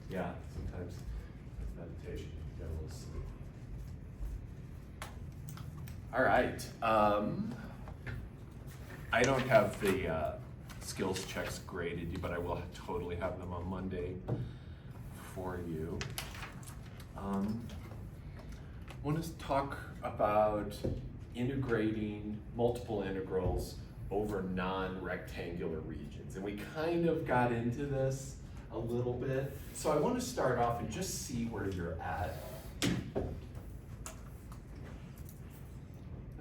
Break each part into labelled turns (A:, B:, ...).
A: Yeah, sometimes meditation you get a little sleep. All right. I don't have the skills checks graded, but I will totally have them on Monday for you. I want to talk about integrating multiple integrals over non-rectangular regions. And we kind of got into this a little bit. So I want to start off and just see where you're at. And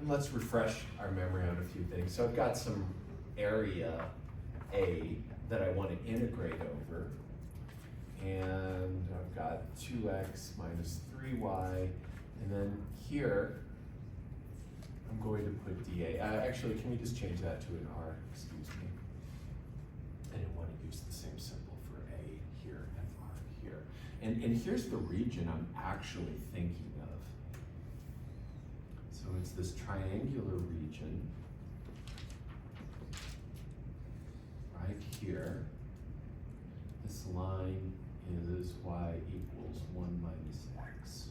A: let's refresh our memory on a few things. So I've got some area A that I want to integrate over. And I've got 2x minus 3y. And then here, I'm going to put dA. Actually, can we just change that to an r? Excuse me. I didn't want to use the same symbol for a here and r here. And here's the region I'm actually thinking of. So it's this triangular region right here. This line is y equals 1 minus x.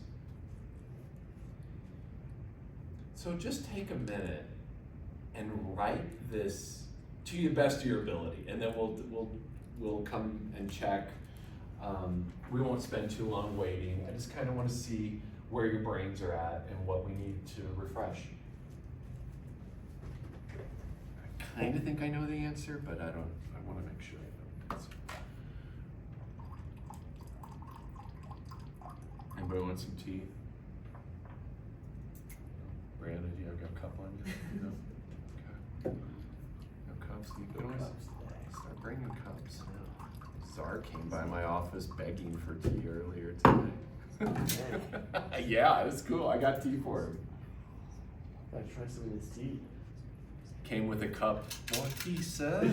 A: So just take a minute and write this to the best of your ability, and then we'll come and check. We won't spend too long waiting. I just kind of want to see where your brains are at and what we need to refresh. I kind of think I know the answer, but I want to make sure I know the answer. Anybody want some tea? Brandon, do you have a cup on you? No? Okay. No cups? You can always start bringing cups. Czar came by my office begging for tea earlier today. Yeah, it was cool. I got tea for him.
B: Gotta try some of this tea.
A: Came with a cup. What he said?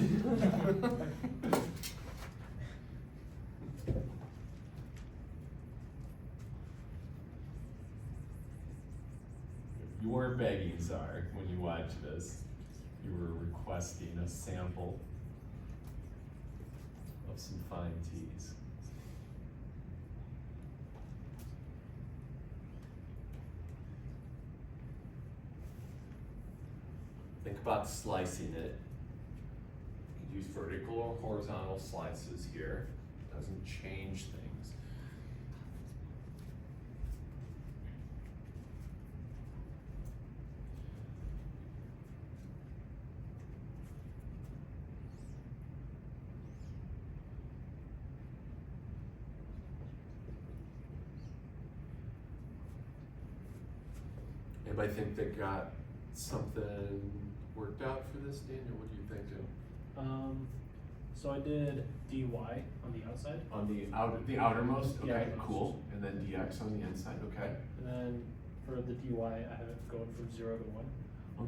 A: You weren't begging, Czar, when you watched this. You were requesting a sample of some fine teas. Think about slicing it. You could use vertical or horizontal slices here. Doesn't change things. Anybody think they got something worked out for this, Daniel? What do you think?
C: So I did dy on the outside.
A: On the outermost, okay,
C: Yeah.
A: cool. And then dx on the inside, okay.
C: And then for the dy, I have it going from 0 to 1.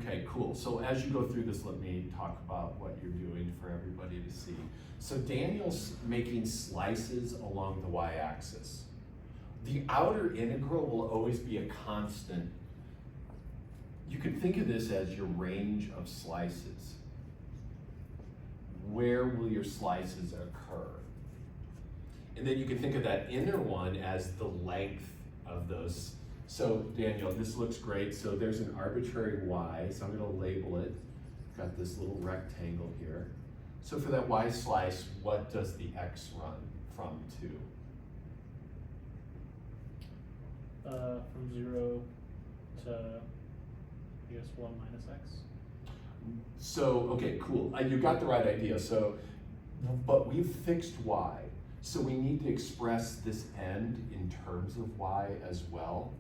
A: Okay, cool. So as you go through this, let me talk about what you're doing for everybody to see. So Daniel's making slices along the y-axis. The outer integral will always be a constant. You can think of this as your range of slices. Where will your slices occur? And then you can think of that inner one as the length of those. So Daniel, this looks great. So there's an arbitrary y, so I'm gonna label it. Got this little rectangle here. So for that y slice, what does the x run from to?
C: From 0 to, I guess, 1 minus x.
A: So, okay, cool. You got the right idea. So, but we've fixed y. So we need to express this end in terms of y as well.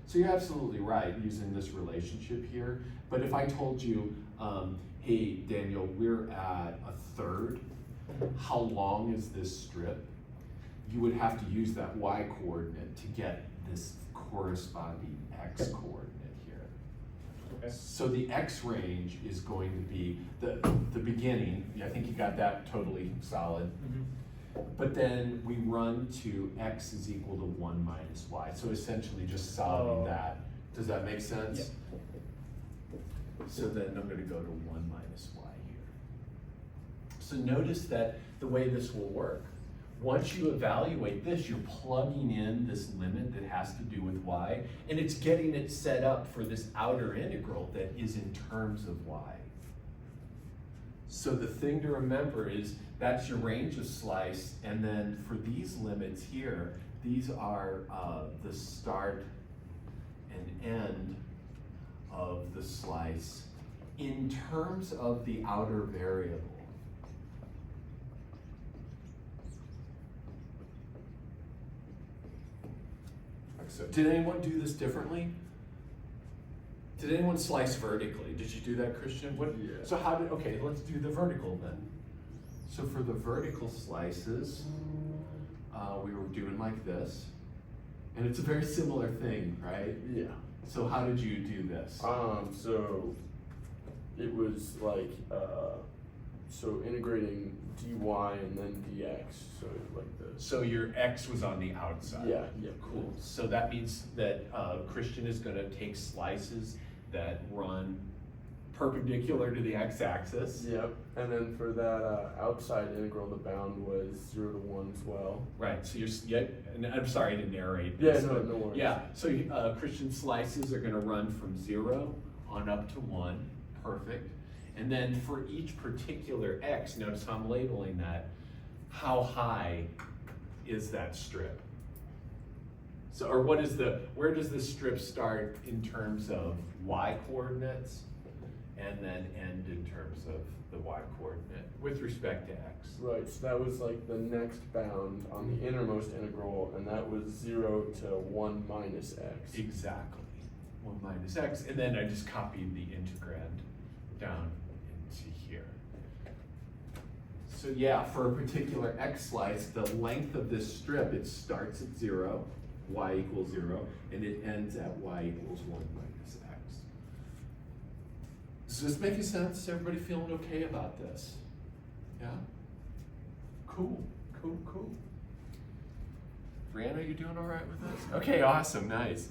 A: So you're absolutely right using this relationship here. But if I told you, hey, Daniel, we're at a third, how long is this strip? You would have to use that y coordinate to get this corresponding x coordinate here.
C: Okay.
A: So the x range is going to be the beginning. I think you got that totally solid.
C: Mm-hmm.
A: But then we run to x is equal to 1 minus y. So essentially just solving that. Does that make sense?
C: Yep.
A: So then I'm going to go to 1 minus y here. So notice that the way this will work, Once you evaluate this, you're plugging in this limit that has to do with y, and it's getting it set up for this outer integral that is in terms of y. So the thing to remember is that's your range of slice, and then for these limits here, these are the start and end of the slice in terms of the outer variable. So did anyone do this differently? Did anyone slice vertically? Did you do that, Christian? What?
B: Yeah.
A: So okay, let's do the vertical then. So for the vertical slices, we were doing like this. And it's a very similar thing, right?
B: Yeah.
A: So how did you do this?
B: So it was like, so integrating dy and then dx, so like this.
A: So your x was on the outside.
B: Yeah, yeah.
A: Cool. So that means that Christian is going to take slices that run perpendicular to the x-axis.
B: Yep, and then for that outside integral, the bound was 0 to 1 as well.
A: Right, so and I'm sorry to narrate
B: Yeah,
A: this.
B: no,
A: but
B: no worries.
A: Yeah, so Christian slices are going to run from 0 on up to 1. Perfect. And then for each particular x, notice how I'm labeling that, how high is that strip? So, or where does the strip start in terms of y coordinates and then end in terms of the y coordinate with respect to x?
B: Right, so that was like the next bound on the innermost integral, and that was 0 to 1 minus x.
A: Exactly, 1 minus x, and then I just copied the integrand down into here. So yeah, for a particular x slice, the length of this strip, it starts at 0, y equals 0, and it ends at y equals 1 minus x. Does this make sense? Is everybody feeling okay about this? Yeah? Cool, cool, cool. Brianna, you doing all right with this? Okay, awesome, nice.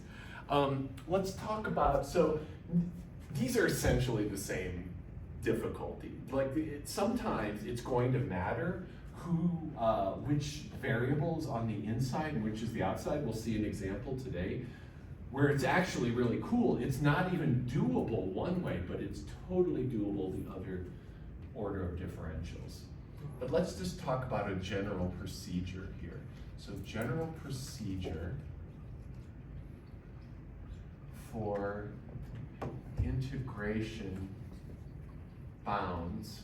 A: Let's talk about, so these are essentially the same difficulty. Like sometimes it's going to matter which variables on the inside and which is the outside. We'll see an example today where it's actually really cool. It's not even doable one way, but it's totally doable the other order of differentials. But let's just talk about a general procedure here. So general procedure for integration bounds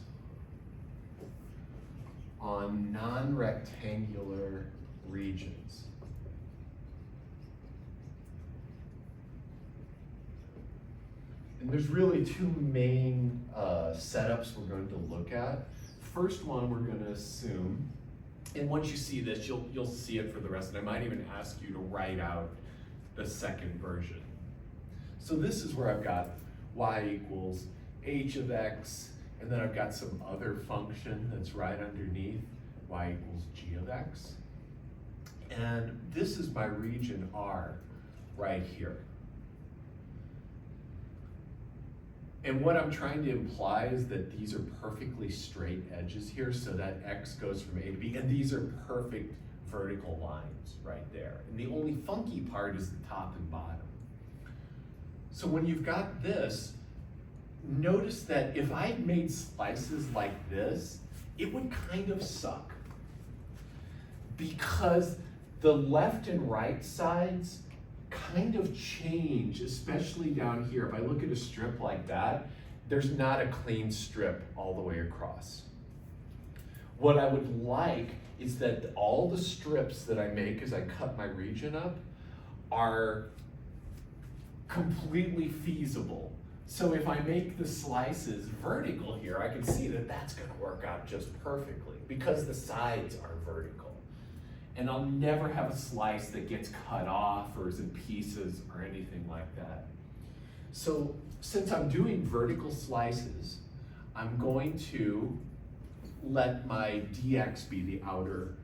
A: on non-rectangular regions. And there's really two main setups we're going to look at. First one, we're going to assume, and once you see this, you'll see it for the rest, and I might even ask you to write out the second version. So this is where I've got y equals h of x, and then I've got some other function that's right underneath, y equals g of x. And this is my region R right here. And what I'm trying to imply is that these are perfectly straight edges here, so that x goes from A to B, and these are perfect vertical lines right there. And the only funky part is the top and bottom. So when you've got this, notice that if I made slices like this, it would kind of suck. Because the left and right sides kind of change, especially down here. If I look at a strip like that, there's not a clean strip all the way across. What I would like is that all the strips that I make as I cut my region up are completely feasible. So if I make the slices vertical here, I can see that that's going to work out just perfectly because the sides are vertical. And I'll never have a slice that gets cut off or is in pieces or anything like that. So since I'm doing vertical slices, I'm going to let my dx be the outer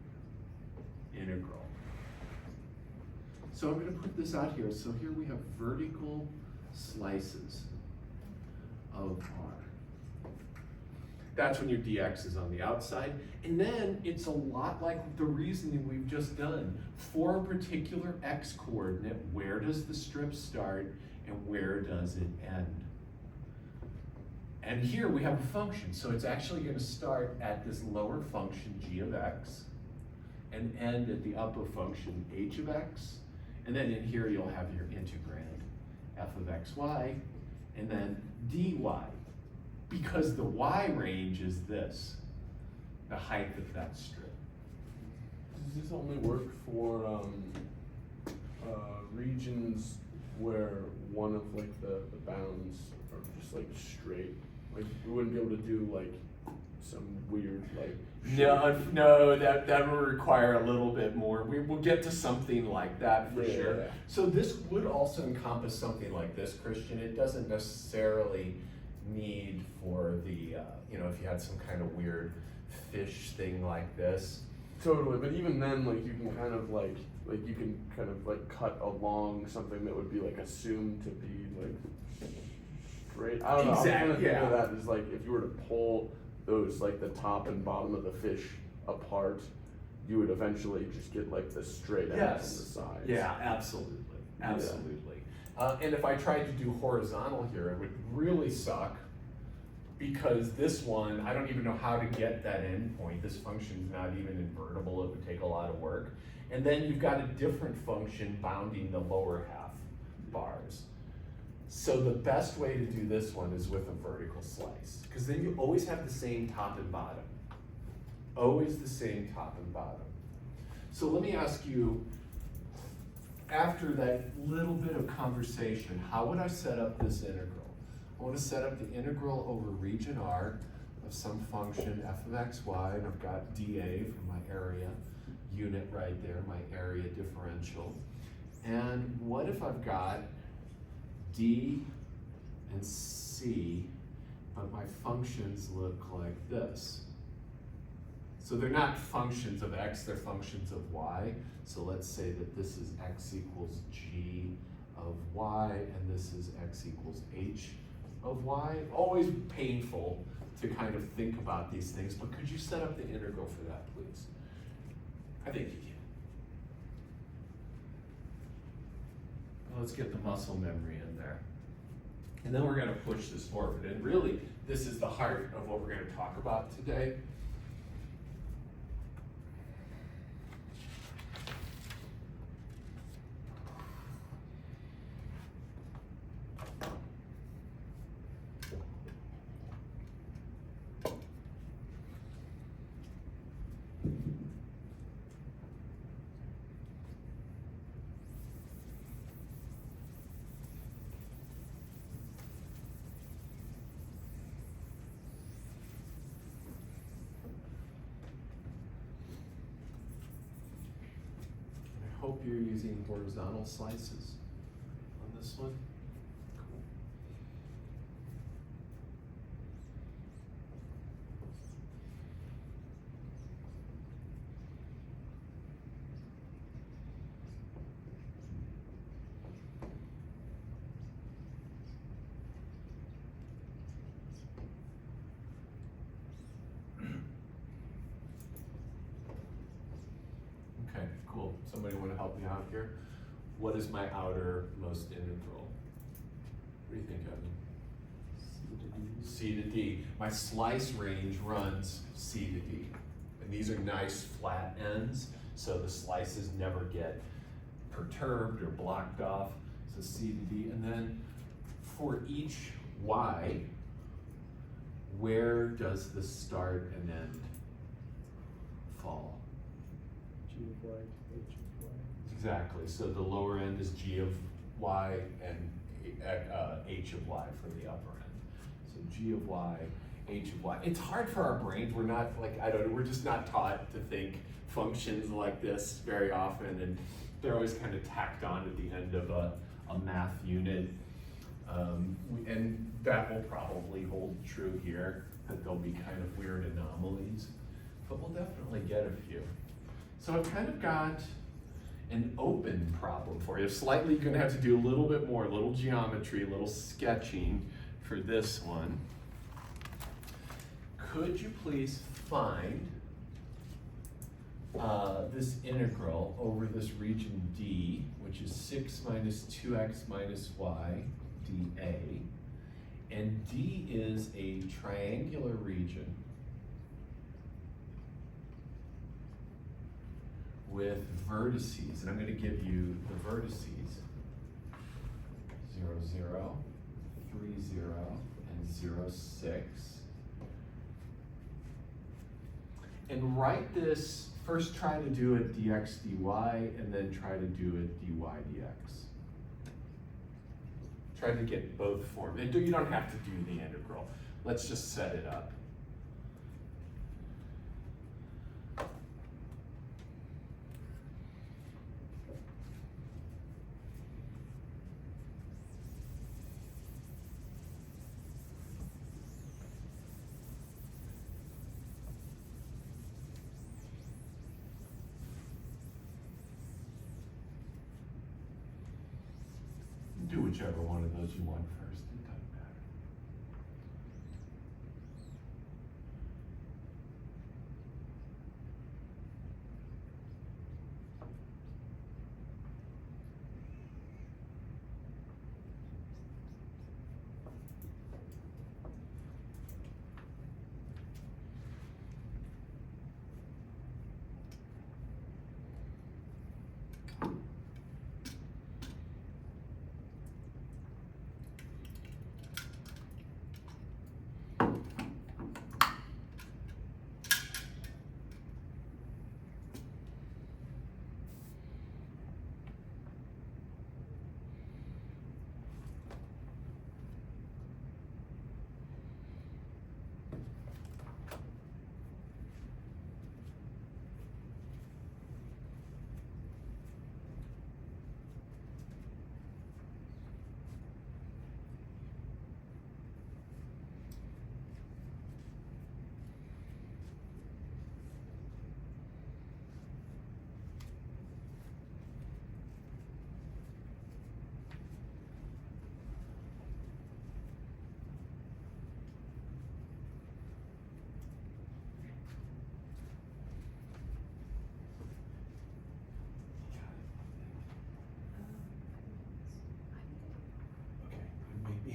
A: integral. So I'm going to put this out here. So here we have vertical slices of R. That's when your dx is on the outside. And then it's a lot like the reasoning we've just done. For a particular x coordinate, where does the strip start and where does it end? And here we have a function, so it's actually going to start at this lower function g of x and end at the upper function h of x. And then in here you'll have your integrand f of xy and then dy, because the y range is this, the height of that strip.
B: Does this only work for regions where one of like the bounds are just like straight? Like we wouldn't be able to do like some weird like.
A: No, that will require a little bit more. We will get to something like that for sure.
B: Yeah.
A: So this would also encompass something like this, Christian. It doesn't necessarily need for the, if you had some kind of weird fish thing like this.
B: Totally, but even then, like you can kind of like you can kind of like cut along something that would be like assumed to be like straight. I don't know.
A: Exactly,
B: I'm trying to think
A: yeah.
B: of that as like if you were to pull those like the top and bottom of the fish apart, you would eventually just get like the straight ends on the sides.
A: Yeah, absolutely. And if I tried to do horizontal here, it would really suck because this one, I don't even know how to get that endpoint. This function is not even invertible. It would take a lot of work. And then you've got a different function bounding the lower half bars. So the best way to do this one is with a vertical slice, because then you always have the same top and bottom. Always the same top and bottom. So let me ask you, after that little bit of conversation, how would I set up this integral? I want to set up the integral over region R of some function f of xy, and I've got dA for my area unit right there, my area differential. And what if I've got D and C, but my functions look like this? So they're not functions of x, they're functions of y. So let's say that this is x equals g of y, and this is x equals h of y. Always painful to kind of think about these things, but could you set up the integral for that, please? I think you can. Let's get the muscle memory in there. And then we're going to push this forward. And really, this is the heart of what we're going to talk about today. I hope you're using horizontal slices on this one. Cool. Okay, cool. Somebody want to help me out here? What is my outermost integral? What do you think, Evan? C to D. My slice range runs C to D. And these are nice flat ends, so the slices never get perturbed or blocked off. So C to D. And then for each Y, where does the start and end fall?
C: G of y, h of y.
A: Exactly. So the lower end is G of Y and H of Y for the upper end. So G of Y, H of Y. It's hard for our brains. We're not like, we're just not taught to think functions like this very often, and they're always kind of tacked on at the end of a math unit. And that will probably hold true here, that there'll be kind of weird anomalies, but we'll definitely get a few. So I've kind of got an open problem for you. Slightly, you're gonna have to do a little bit more, a little geometry, a little sketching for this one. could you please find this integral over this region D, which is 6 minus 2x minus y dA, and D is a triangular region with vertices, and I'm going to give you the vertices, 0, 0, 3, 0, and 0, 6. And write this, first try to do it dx dy, and then try to do it dy dx. Try to get both forms. And you don't have to do the integral. Let's just set it up. Do whichever one of those you want first, it doesn't matter.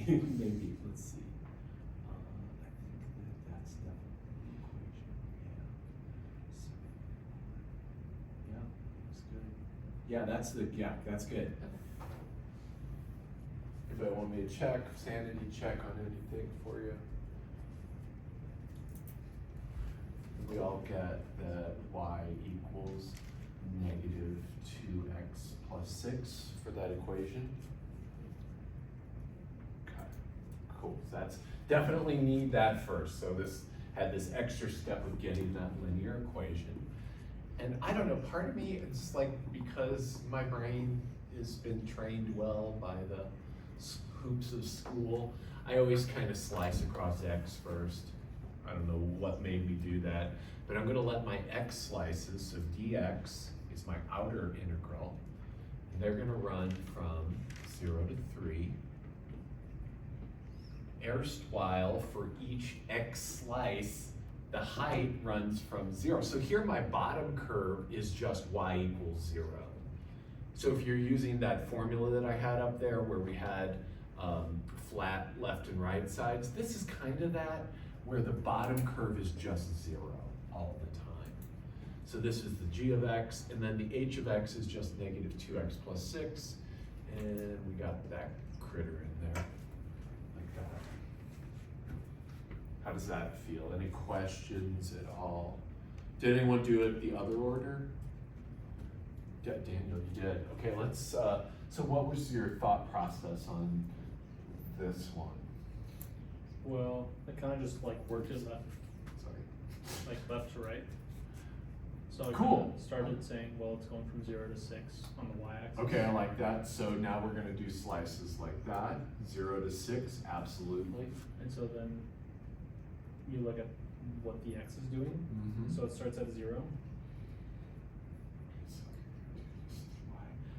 A: Maybe, let's see. I think that's definitely the equation. Yeah. Looks good. Yeah, that's good. Anybody want me to check, sanity check on anything for you? We all get that y equals negative 2x plus 6 for that equation. Cool, so that's definitely need that first. So this had this extra step of getting that linear equation. And I don't know, part of me, it's like because my brain has been trained well by the hoops of school, I always kind of slice across x first. I don't know what made me do that, but I'm gonna let my x slices, so dx is my outer integral, and they're gonna run from 0 to 3. Erstwhile, for each x slice, the height runs from 0. So here my bottom curve is just y equals 0. So if you're using that formula that I had up there where we had flat left and right sides, this is kind of that, where the bottom curve is just 0 all the time. So this is the g of x, and then the h of x is just negative 2x plus 6, and we got that critter in there. How does that feel? Any questions at all? Did anyone do it the other order? Yeah, Daniel, you did. Okay, let's, so what was your thought process on this one?
C: Well, I kind of just like worked it left,
A: Sorry.
C: like left to right. So I
A: Cool.
C: kinda started saying, well, it's going from 0 to 6 on the y-axis.
A: Okay, I like that. So now we're gonna do slices like that. 0 to 6, absolutely.
C: And so then you look at what the x is doing.
A: Mm-hmm.
C: So it starts at 0.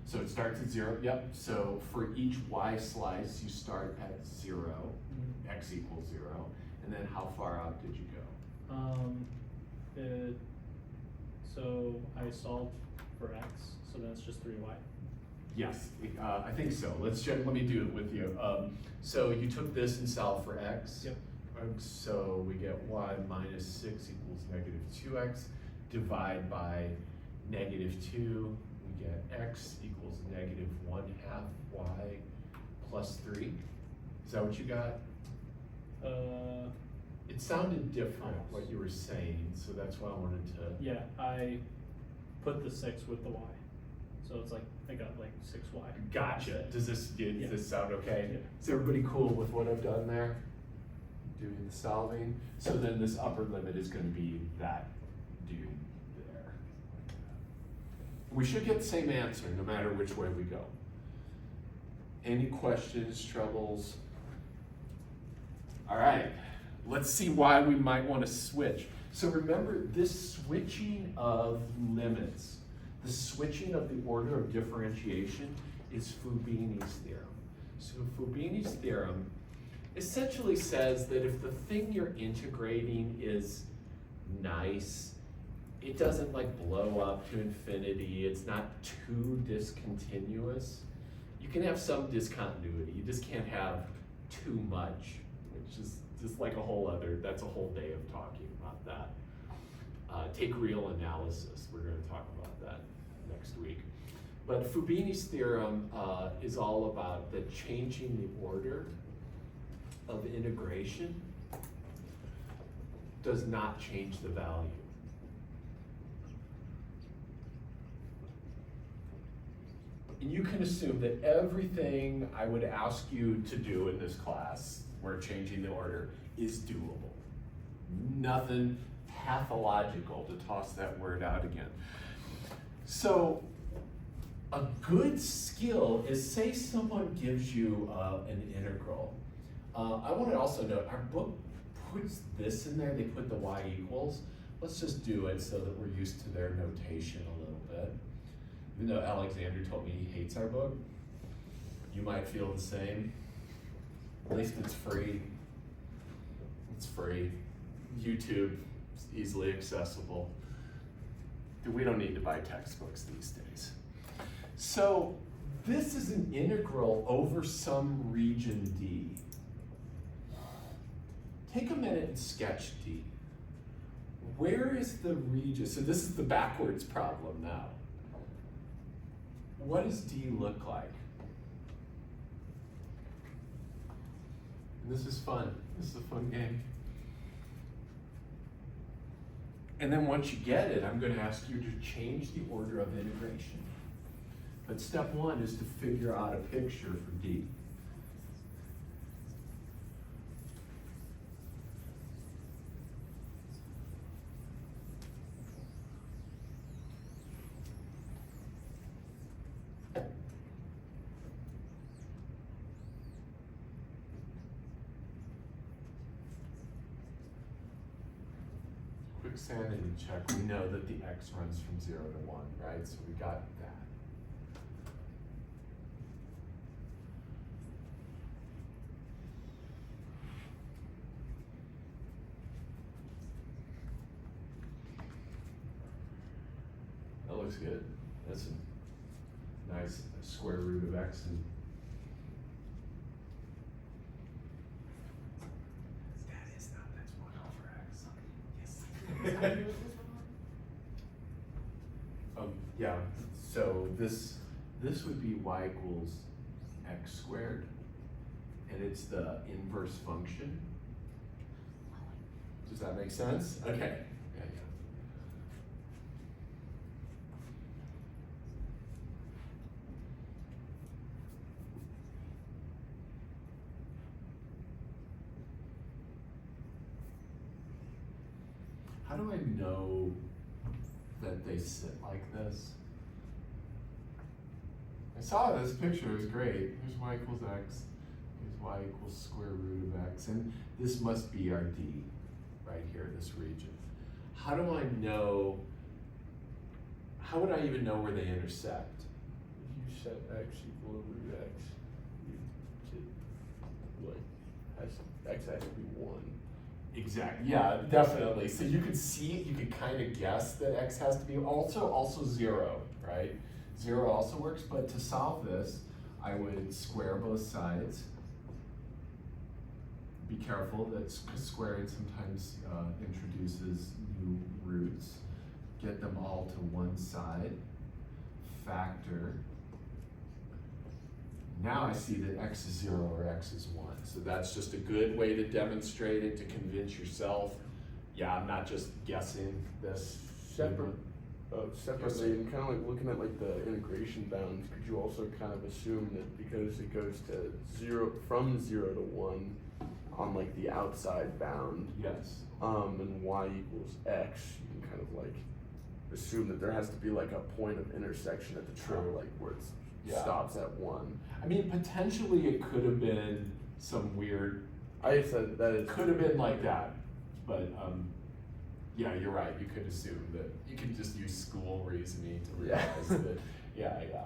A: So it starts at 0, yep. So for each y slice, you start at 0, x equals 0. And then how far out did you go?
C: It, so I solved for x, so then it's just 3y.
A: Yes, I think so. Let me do it with you. So you took this and solved for x.
C: Yep.
A: So we get y minus 6 equals negative 2x. Divide by negative 2, we get x equals negative 1/2 y plus 3. Is that what you got? It sounded different, what you were saying, so that's why I wanted to.
C: Yeah, I put the 6 with the y. So it's like, I got like 6y.
A: Gotcha. Does this sound okay?
C: Yeah.
A: Is everybody cool with what I've done there? Doing the solving. So then this upper limit is going to be that dude there. We should get the same answer no matter which way we go. Any questions, troubles? All right, let's see why we might want to switch. So remember, this switching of limits, the switching of the order of differentiation is Fubini's theorem. So Fubini's theorem essentially says that if the thing you're integrating is nice, it doesn't like blow up to infinity, it's not too discontinuous, you can have some discontinuity, you just can't have too much, which is just like that's a whole day of talking about that. Take real analysis, we're going to talk about that next week. But Fubini's theorem is all about the changing the order of integration does not change the value. And you can assume that everything I would ask you to do in this class, where changing the order, is doable. Nothing pathological, to toss that word out again. So a good skill is, say someone gives you an integral. I want to also note, our book puts this in there, they put the y equals. Let's just do it so that we're used to their notation a little bit. Even though Alexander told me he hates our book, you might feel the same. At least it's free. It's free. YouTube is easily accessible. We don't need to buy textbooks these days. So this is an integral over some region D. Take a minute and sketch D. Where is the region? So this is the backwards problem now. What does D look like? And this is fun. This is a fun game. And then once you get it, I'm going to ask you to change the order of integration. But step one is to figure out a picture for D. Quick sanity check. We know that the x runs from 0 to 1, right? So we got that. That looks good. That's a nice square root of x. And that is not, that's 1 over x. Yes. Yeah, so this would be y equals x squared, and it's the inverse function. Does that make sense? Okay. Yeah. How do I know that they sit like this? I saw this picture, it was great. Here's y equals x, here's y equals square root of x, and this must be our D right here, this region. How do I know, how would I even know where they intersect?
B: If you set x equal to root x, you should, like, x has to be 1.
A: Exactly, yeah, definitely. So you could see, you could kind of guess that x has to be also 0, right? 0 also works, but to solve this, I would square both sides. Be careful that squaring sometimes introduces new roots. Get them all to one side. Factor. Now I see that x is 0 or x is 1. So that's just a good way to demonstrate it, to convince yourself, yeah, I'm not just guessing this.
B: Separately, and kind of like looking at like the integration bounds, could you also kind of assume that because it goes to 0, from 0 to 1 on like the outside bound,
A: Yes.
B: and y equals x, you can kind of like assume that there has to be like a point of intersection at the true, like where it stops at 1.
A: I mean, potentially it could have been some weird,
B: I said that
A: it could have been like that, but yeah, you're right. You could assume that you can just use school reasoning to realize that, yeah,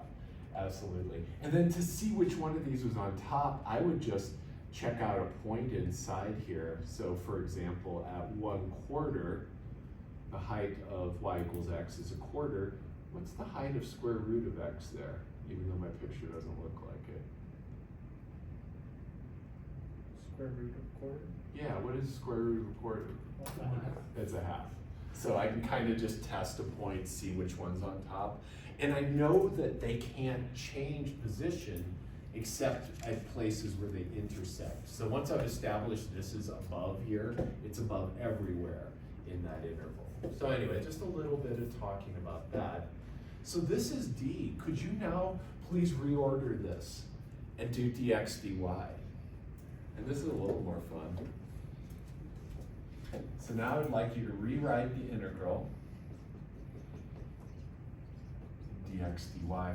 A: absolutely. And then to see which one of these was on top, I would just check out a point inside here. So for example, at 1/4, the height of y equals x is 1/4. What's the height of square root of x there? Even though my picture doesn't look like it.
C: Square root of quarter?
A: Yeah, what is square root of 1/4?
C: A half.
A: It's a half. So I can kind of just test a point, see which one's on top. And I know that they can't change position except at places where they intersect. So once I've established this is above here, it's above everywhere in that interval. So anyway, just a little bit of talking about that. So this is D. Could you now please reorder this and do dx dy? And this is a little more fun. So now I'd like you to rewrite the integral dx dy form.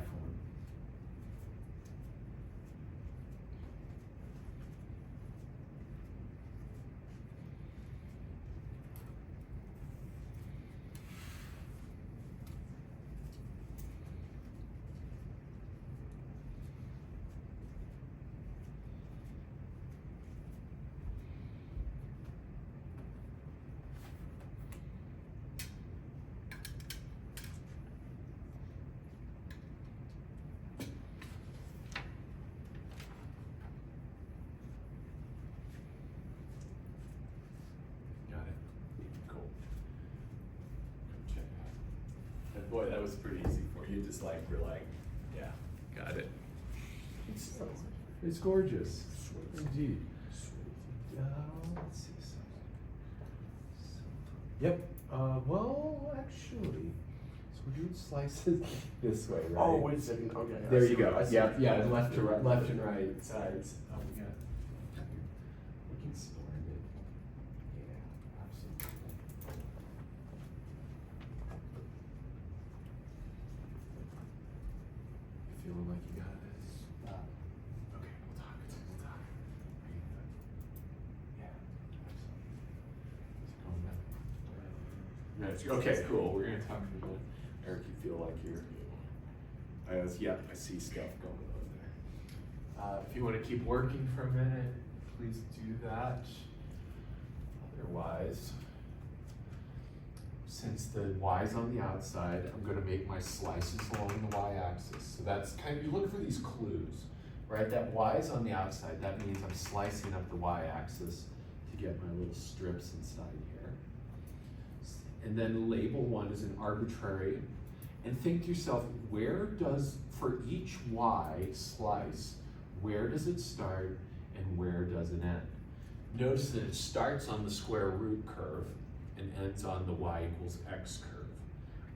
A: Boy, that was pretty easy for you. Just like, we're like, yeah, got it. It's gorgeous. Indeed. Let's see something. Yep. Well, actually, so we're doing slices this way, right?
B: Oh, wait a second. Okay.
A: There you go. Yeah, left to right, left and right sides. Oh, we got. Looking splendid. Yeah, absolutely. Feeling like you got this? Okay, we'll talk. Are you good? Yeah, absolutely. Is it going now? Okay, cool. We're gonna talk for a minute. Eric, you feel like you're. I see stuff going on there. If you want to keep working for a minute, please do that. Otherwise, since the y's on the outside, I'm going to make my slices along the y-axis. So that's kind of, you look for these clues, right? That y's on the outside, that means I'm slicing up the y-axis to get my little strips inside here. And then label one as an arbitrary, and think to yourself, where does, for each y slice, where does it start and where does it end? Notice that it starts on the square root curve and ends on the y equals x curve.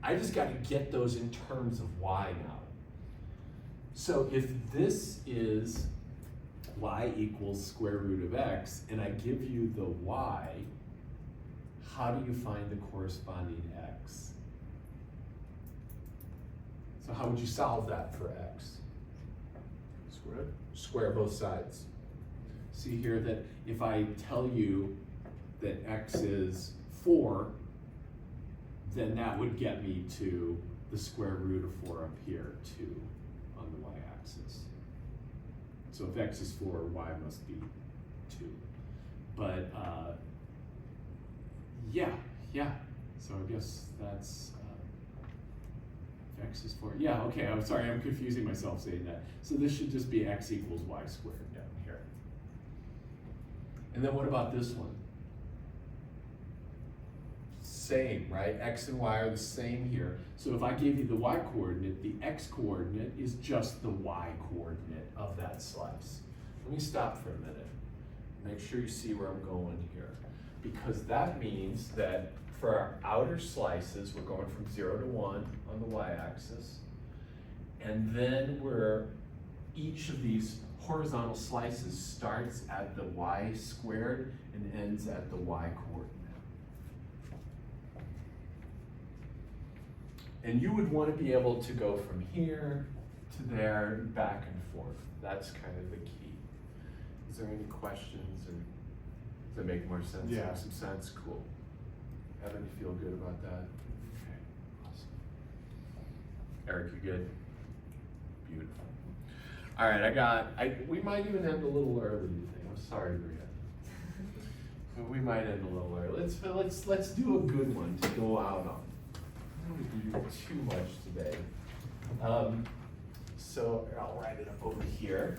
A: I just got to get those in terms of y now. So if this is y equals square root of x, and I give you the y, how do you find the corresponding x? So how would you solve that for x? Square both sides. See here that if I tell you that x is 4, then that would get me to the square root of 4 up here, 2 on the y-axis. So if x is 4, y must be 2. But
D: Yeah. So I guess that's, if x is 4, yeah, okay, I'm sorry, I'm confusing myself saying that. So this should just be x equals y squared down here. And then what about this one?
A: Same, right? X and Y are the same here.
D: So if I gave you the y coordinate, the x coordinate is just the y coordinate of that slice.
A: Let me stop for a minute. Make sure you see where I'm going here. Because that means that for our outer slices, we're going from 0 to 1 on the y-axis. And then each of these horizontal slices starts at the y squared and ends at the y coordinate. And you would want to be able to go from here to there, back and forth. That's kind of the key. Is there any questions, or does that make more sense?
D: Yeah.
A: Have some sense? Cool. Evan, you feel good about that? Okay, awesome. Eric, you good? Beautiful. All right, we might even end a little early, you think? I'm sorry, Bria. But we might end a little early. Let's do a good one to go out on. I don't want to do too much today. So I'll write it up over here.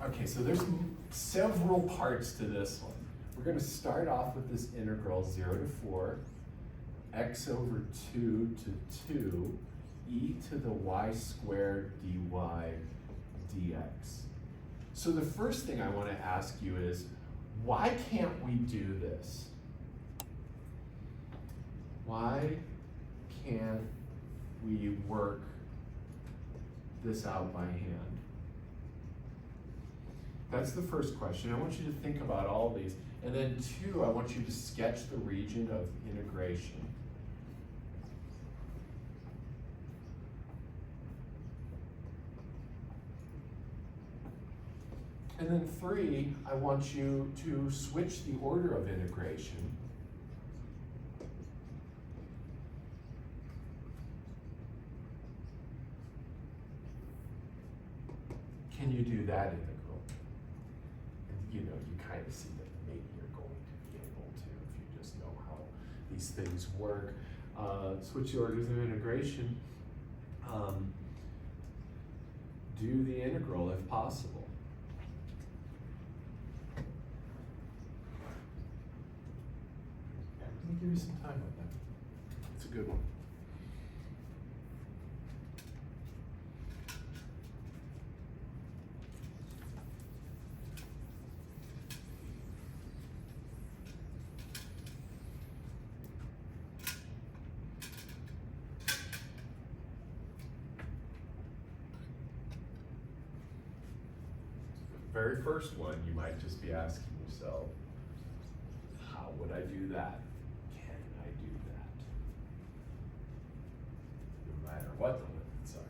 A: Okay, so there's several parts to this one. We're going to start off with this integral 0 to 4, x over 2 to 2, e to the y squared dy dx. So the first thing I want to ask you is, why can't we do this? Why can't we work this out by hand? That's the first question. I want you to think about all these. And then 2, I want you to sketch the region of integration. And then 3, I want you to switch the order of integration. Can you do that integral? And you kind of see that maybe you're going to be able to if you just know how these things work. Switch the orders of integration. Do the integral if possible. Let me give you some time on that. It's a good one. The very first one, you might just be asking yourself, how would I do that? Can I do that? No matter what the limits are.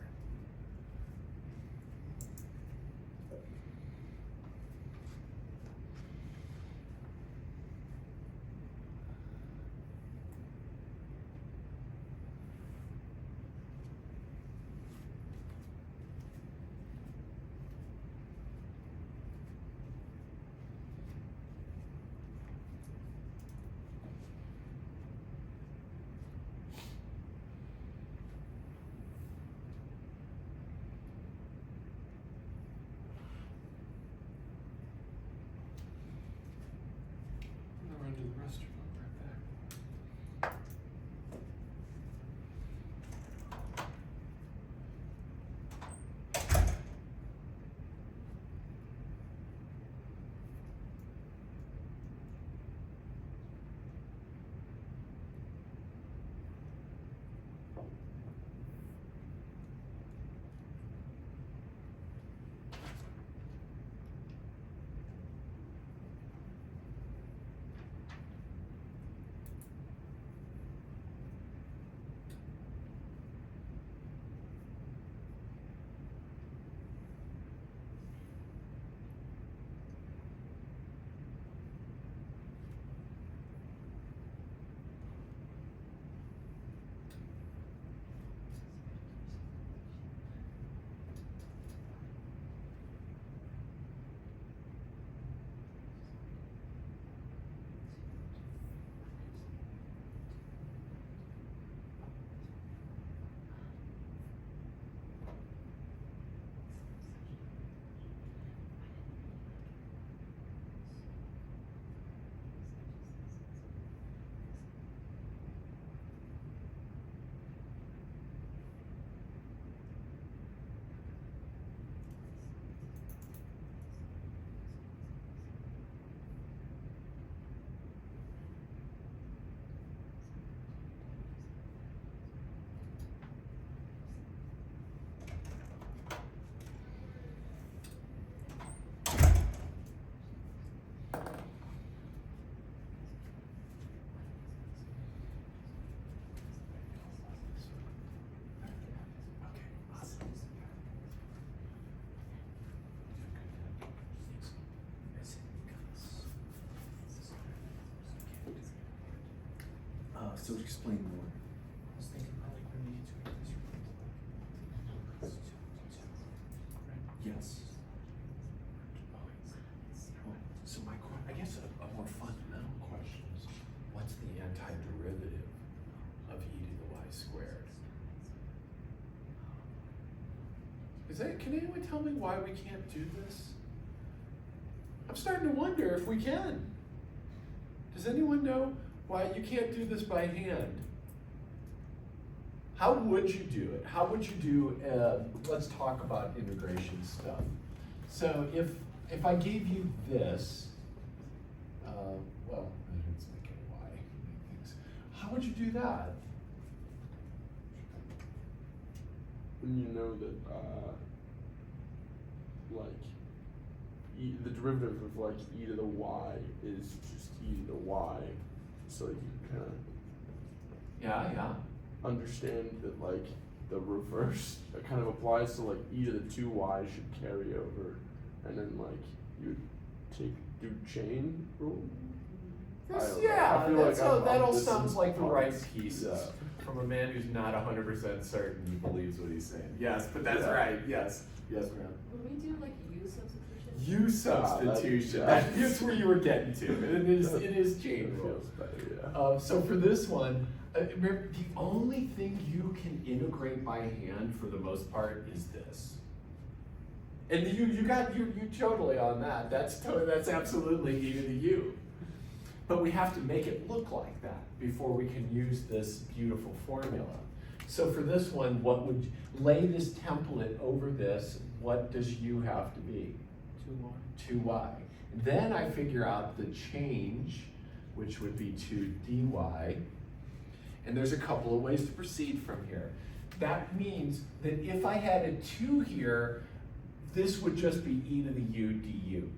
E: So explain more.
C: I was thinking about like when we get to this.
E: Yes.
A: So I guess a more fundamental question is, what's the antiderivative of e to the y squared? Can anyone tell me why we can't do this? I'm starting to wonder if we can. Does anyone know why you can't do this by hand? How would you do it? How would you do, let's talk about integration stuff. So if I gave you this, well, let's make it y. How would you do that?
B: When you know that, the derivative of like e to the y is just e to the y, so you can kind of
A: Yeah.
B: understand that like the reverse kind of applies, so like e to the 2y should carry over, and then like you do chain rule. I don't know. I feel like
A: That all
B: this
A: sounds
B: is
A: like the right
B: parts.
A: pieces
B: Yeah.
A: from a man who's not 100% certain he believes what he's saying. Yes, but that's
B: Yeah.
A: right. Yes, ma'am.
F: Would we do like U substitution?
A: U substitution. That's where you were getting to. It is chain
B: It
A: rule.
B: feels better, yeah.
A: So for this one, remember, the only thing you can integrate by hand for the most part is this. And you totally on that. That's absolutely e to the u. But we have to make it look like that before we can use this beautiful formula. So for this one, lay this template over this, what does u have to be?
C: 2y.
A: 2y. Then I figure out the change, which would be 2 dy. And there's a couple of ways to proceed from here. That means that if I had a 2 here, this would just be e to the u du.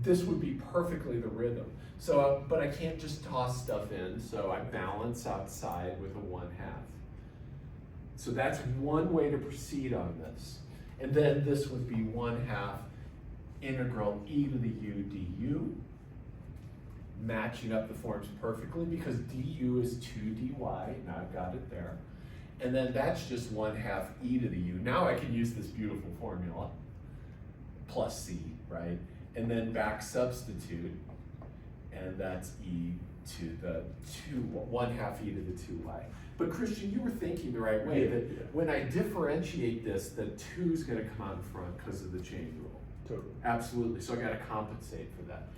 A: This would be perfectly the rhythm. So, but I can't just toss stuff in, so I balance outside with a 1/2. So that's one way to proceed on this. And then this would be 1/2 integral e to the u du, matching up the forms perfectly because du is 2 dy, now I've got it there. And then that's just 1/2 e to the u. Now I can use this beautiful formula, plus c, right? And then back substitute, and that's e to the 1/2 e to the 2y. But Christian, you were thinking the right way, that when I differentiate this, the 2 is gonna come out in front because of the chain rule.
B: Totally.
A: Absolutely, so I gotta compensate for that.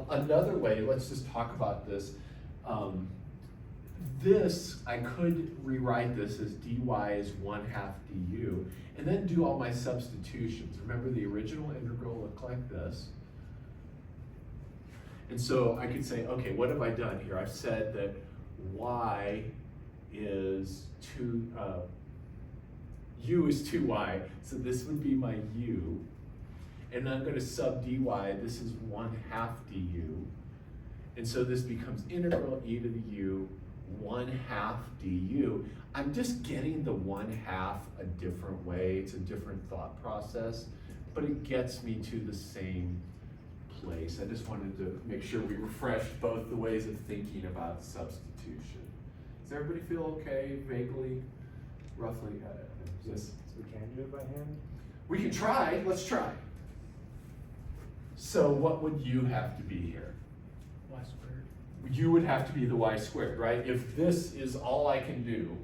A: Another way, let's just talk about this. This, I could rewrite this as dy is 1/2 du, and then do all my substitutions. Remember, the original integral looked like this. And so I could say, okay, what have I done here? I've said that y is u is 2y, so this would be my u. And I'm gonna sub dy, this is 1/2 du. And so this becomes integral e to the u 1/2 du. I'm just getting the 1/2 a different way. It's a different thought process, but it gets me to the same place. I just wanted to make sure we refreshed both the ways of thinking about substitution. Does everybody feel okay, vaguely, roughly?
G: So we can do it by hand?
A: We can try, let's try. So what would u have to be here?
C: Y squared.
A: U would have to be the y squared, right? If this is all I can do,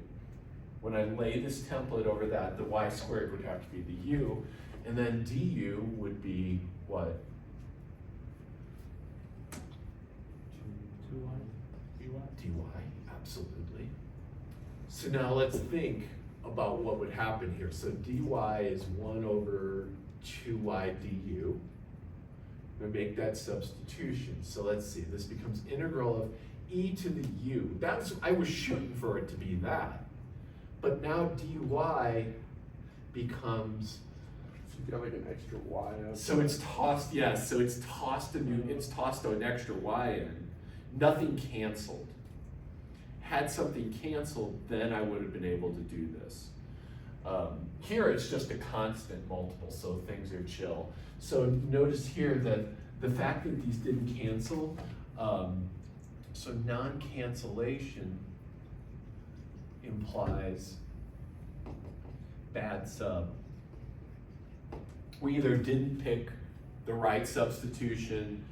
A: when I lay this template over that, the y squared would have to be the u, and then du would be what?
C: 2y. dy.
A: dy, absolutely. So now let's think about what would happen here. So dy is 1/2y du. I'm gonna make that substitution. So let's see, this becomes integral of e to the u. I was shooting for it to be that. But now dy becomes,
B: So you got like an extra y out.
A: so it's tossed, yes, so it's tossed an extra y in. Nothing canceled. Had something canceled, then I would have been able to do this. Here it's just a constant multiple, so things are chill. So notice here that the fact that these didn't cancel, so non-cancellation implies bad sub. We either didn't pick the right substitution,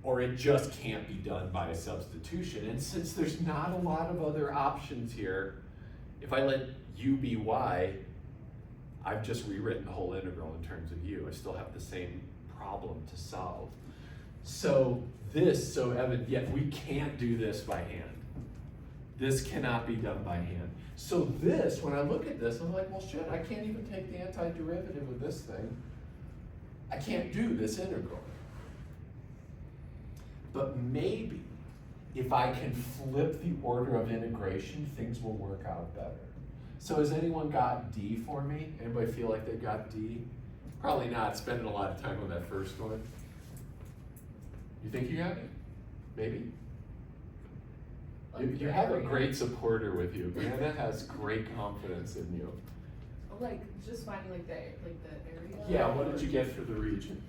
A: or it just can't be done by a substitution. And since there's not a lot of other options here, if I let u be y, I've just rewritten the whole integral in terms of u. I still have the same problem to solve. So Evan, yet we can't do this by hand. This cannot be done by hand. So this, when I look at this, I'm like, well shit, I can't even take the antiderivative of this thing. I can't do this integral. But maybe if I can flip the order of integration, things will work out better. So has anyone got D for me? Anybody feel like they got D? Probably not, spending a lot of time on that first one. You think you got it? Maybe? You have a great supporter with you. Brianna has great confidence in you.
F: Like, just finding like the area?
A: Yeah, what did you get for the region?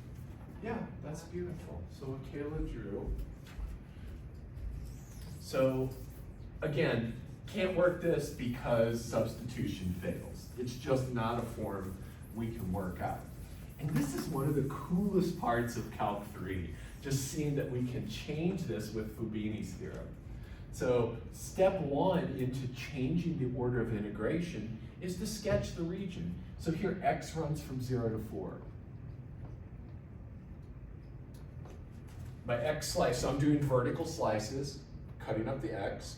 A: Yeah, that's beautiful. So what Kayla drew. So, again, can't work this because substitution fails. It's just not a form we can work out. And this is one of the coolest parts of Calc 3, just seeing that we can change this with Fubini's theorem. So step one into changing the order of integration is to sketch the region. So here x runs from 0 to 4. My x slice, so I'm doing vertical slices, cutting up the x,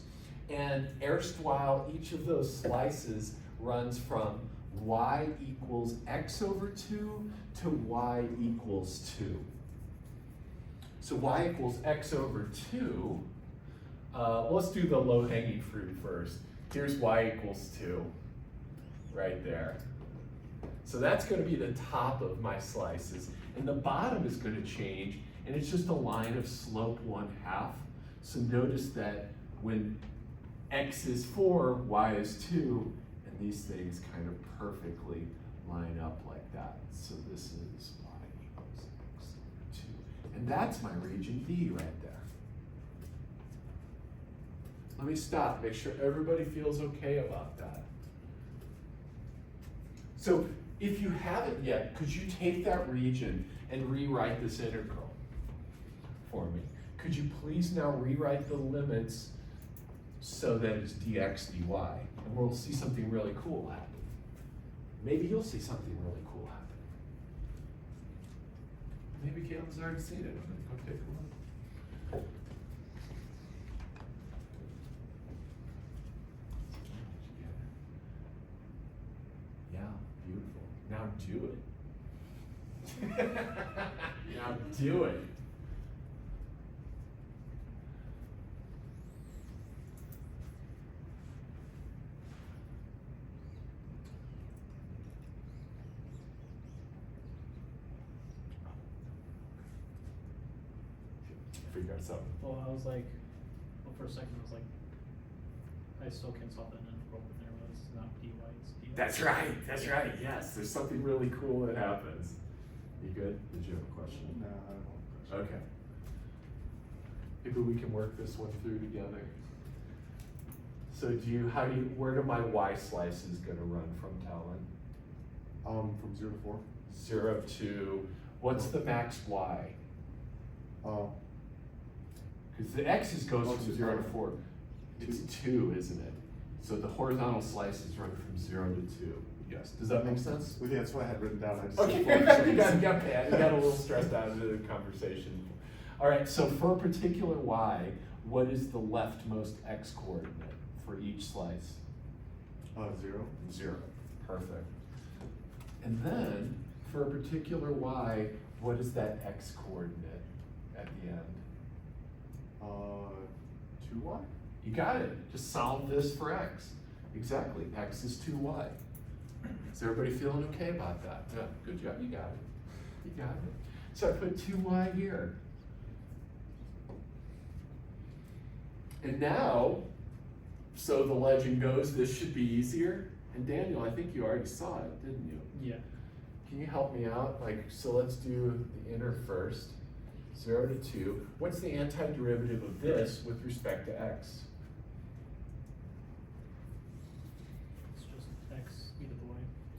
A: and erstwhile each of those slices runs from y equals x over 2 to y equals 2. So y equals x over 2, let's do the low-hanging fruit first. Here's y equals 2, right there. So that's going to be the top of my slices, and the bottom is going to change, and it's just a line of slope 1/2. So notice that when x is 4, y is 2, and these things kind of perfectly line up like that. So this is y equals x over 2. And that's my region D right there. Let me stop, make sure everybody feels okay about that. So if you haven't yet, could you take that region and rewrite this integral for me? Could you please now rewrite the limits so that it's dx dy, and we'll see something really cool happen. Maybe you'll see something really cool happen. Maybe Caitlin's already seen it. I'm gonna go take a look. Yeah, beautiful. Now do it. Now do it. Figure out something.
C: Well, I was like, well, for a second, I was like, I still can't solve that integral, but there was not dy, it's dx.
A: That's right, yes, there's something really cool that happens. You good? Did you have a question?
B: No, I don't have a question.
A: Okay. Maybe we can work this one through together. So where do my y slices gonna run from, Talon?
B: From 0 to 4.
A: 0 to, what's the max y? Because the x's goes from 0 to 4. It's 2, isn't it? So the horizontal slices run from 0 to 2. Yes. Does that make sense?
B: Well, yeah, that's what I had written down. I just
A: Okay,
B: said
A: you got mad. You got a little stressed out of the conversation. All right, so for a particular y, what is the leftmost x coordinate for each slice?
B: 0.
A: 0. Perfect. And then for a particular y, what is that x coordinate at the end?
B: 2y?
A: You got it. Just solve this for x. Exactly. X is 2y. Is everybody feeling okay about that? Yeah, good job. You got it. You got it. So I put 2y here. And now, so the legend goes, this should be easier. And Daniel, I think you already saw it, didn't you?
C: Yeah.
A: Can you help me out? So let's do the inner first. 0 to 2. What's the antiderivative of this with respect to x?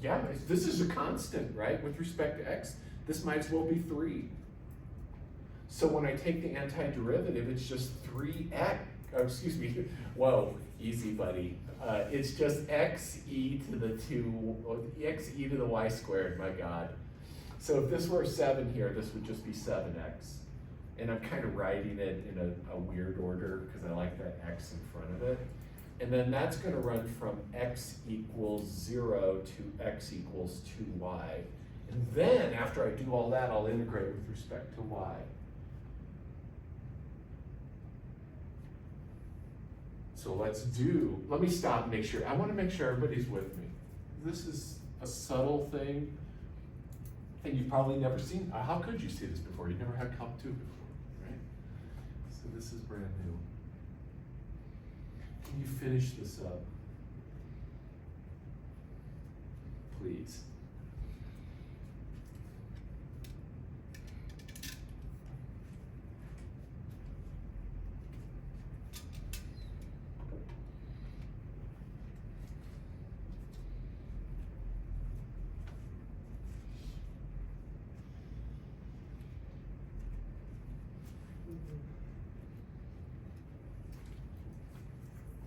A: Yeah, this is a constant, right? With respect to x, this might as well be 3. So when I take the antiderivative, it's just 3x, oh, excuse me, whoa, easy buddy. It's just x e to the x e to the y squared, my God. So if this were 7 here, this would just be 7x. And I'm kind of writing it in a weird order because I like that x in front of it. And then that's going to run from x equals 0 to x equals 2y. And then after I do all that, I'll integrate with respect to y. So let me stop and make sure. I want to make sure everybody's with me. This is a subtle thing, and you've probably never seen. How could you see this before? You never had comp 2 before, right? So this is brand new. Can you finish this up? Please.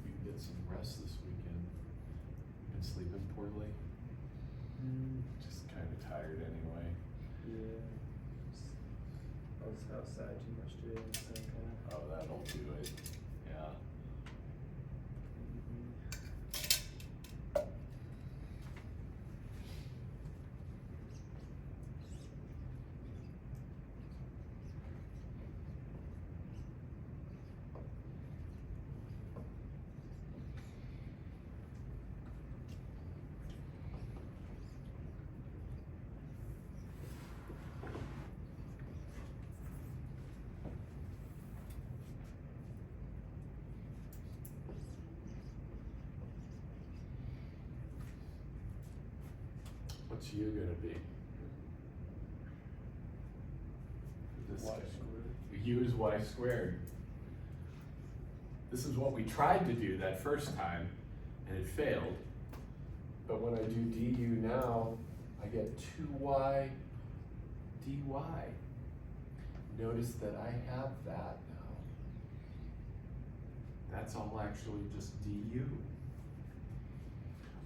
A: You can get some rest this weekend. Been sleeping poorly. Just kind of tired anyway.
G: Yeah. I was outside too much today in the sun kind of.
A: Oh, that'll do it. Yeah. What's U gonna be? This
B: Y
A: guy.
B: squared.
A: U is y squared. This is what we tried to do that first time, and it failed. But when I do du now, I get 2y dy. Notice that I have that now. That's all actually just du.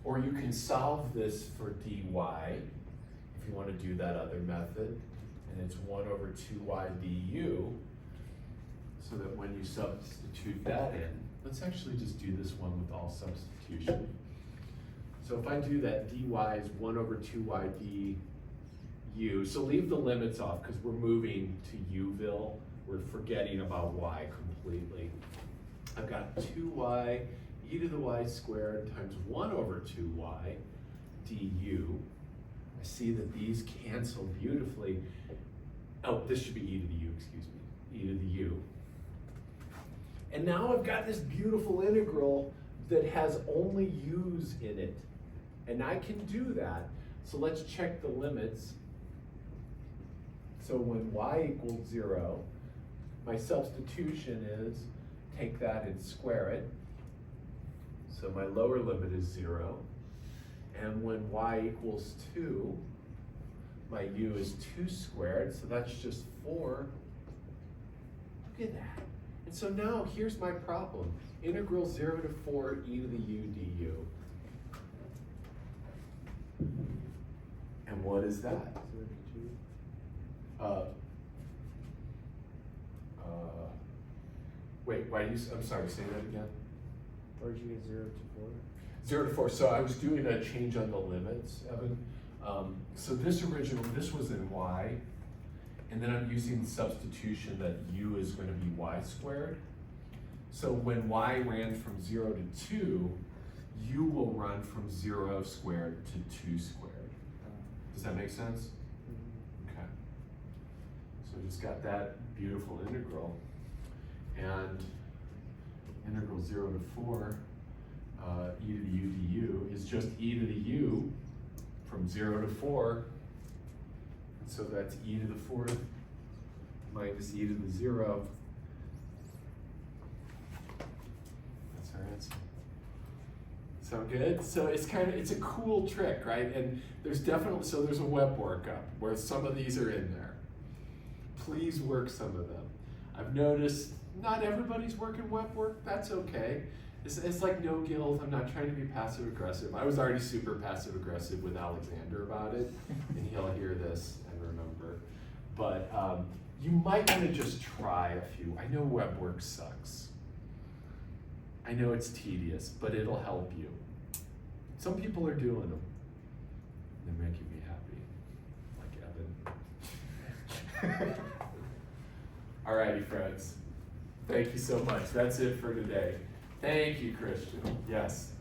A: Or you can solve this for dy if you want to do that other method, and it's 1 over 2y du, so that when you substitute that in, let's actually just do this one with all substitution. So if I do that, dy is 1 over 2y du, so leave the limits off because we're moving to u-ville. We're forgetting about y completely. I've got 2y e to the y squared times 1 over 2y du. I see that these cancel beautifully. Oh, this should be e to the u, excuse me, e to the u. And now I've got this beautiful integral that has only u's in it. And I can do that. So let's check the limits. So when y equals 0, my substitution is take that and square it. So my lower limit is 0. And when y equals 2, my u is 2 squared, so that's just 4. Look at that. And so now here's my problem. Integral 0 to 4 e to the u du. And what is that?
G: 0 to 2.
A: Wait, why do you, I'm sorry, say that again.
G: Or did you get 0 to 4?
A: 0 to 4, so I was doing a change on the limits, Evan. So this was in y, and then I'm using substitution that u is going to be y squared. So when y ran from 0 to 2, u will run from 0 squared to 2 squared. Does that make sense? Okay. So just got that beautiful integral. And integral 0 to 4, e to the u du is just e to the u from 0 to 4. And so that's e to the 4th minus e to the 0. That's our answer. Sound good? So it's a cool trick, right? And there's a web workup where some of these are in there. Please work some of them. I've noticed not everybody's working web work, that's okay. It's like no guilt, I'm not trying to be passive aggressive. I was already super passive aggressive with Alexander about it, and he'll hear this and remember. But you might want to just try a few. I know web work sucks. I know it's tedious, but it'll help you. Some people are doing them. They're making me happy, like Evan. Alrighty, friends. Thank you so much. That's it for today. Thank you, Christian. Yes.